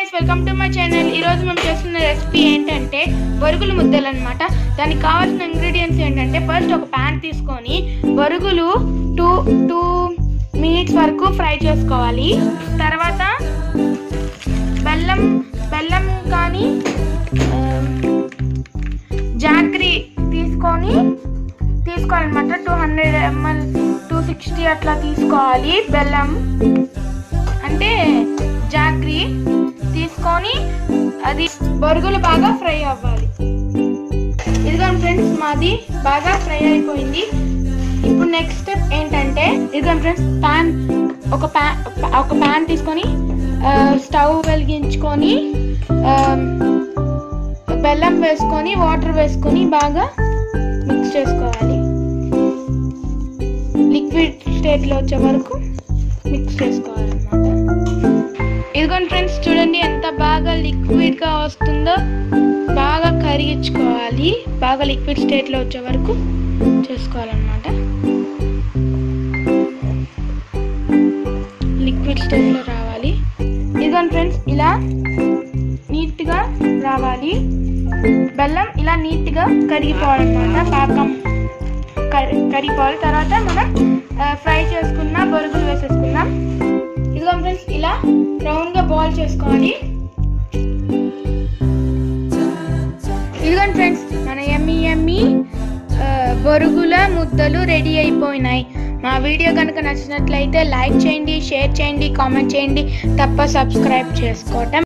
Friends, welcome to my channel. ఈరోజు మేము చేస్తున్న రెసిపీ ఏంటంటే బొరుగులు ముద్దలు అనమాట. దానికి కావాల్సిన ఇంగ్రీడియంట్స్ ఏంటంటే, ఫస్ట్ ఒక ప్యాన్ తీసుకొని బొరుగులు 2 minutes వరకు ఫ్రై చేసుకోవాలి. తర్వాత బెల్లం కానీ జాగ్రీ తీసుకోవాలన్నమాట. 200 ml 260 అట్లా తీసుకోవాలి. బెల్లం అంటే జాగ్రీ తీసుకొని అది బొరుగులు బాగా ఫ్రై అవ్వాలి. ఇదిగోండి ఫ్రెండ్స్, మాది బాగా ఫ్రై అయిపోయింది. ఇప్పుడు నెక్స్ట్ స్టెప్ ఏంటంటే, ఇదిగోండి ఫ్రెండ్స్, ఒక ప్యాన్ తీసుకొని స్టవ్ వెలిగించుకొని బెల్లం వేసుకొని వాటర్ వేసుకొని బాగా మిక్స్ చేసుకోవాలి. లిక్విడ్ స్టేట్లో వచ్చే వరకు మిక్స్ చేసుకోవాలన్నమాట. ఇదిగోండి ఫ్రెండ్స్, చూడండి ఎంత బాగా లిక్విడ్గా వస్తుందో. బాగా కరిగించుకోవాలి. బాగా లిక్విడ్ స్టేట్లో వచ్చే వరకు చేసుకోవాలన్నమాట. లిక్విడ్ స్టేట్లో రావాలి. ఇదిగోండి ఫ్రెండ్స్, ఇలా నీట్గా రావాలి. బెల్లం ఇలా నీట్గా కరిగిపోవాలన్నమాట. పాకం కరిగిపోవాలి. తర్వాత మనం ఫ్రై చేసుకున్న బొరుగులు వేసేసుకుందాం. ఇదిగో ఫ్రెండ్స్, ఇలా రౌండ్గా బాల్ చేసుకోవాలి. ఇదిగోండి ఫ్రెండ్స్, మన యమ్మీ బొరుగుల ముద్దలు రెడీ అయిపోయినాయి. మా వీడియో కనుక నచ్చినట్లయితే లైక్ చేయండి, షేర్ చేయండి, కామెంట్ చేయండి. తప్ప సబ్స్క్రైబ్ చేసుకోవటం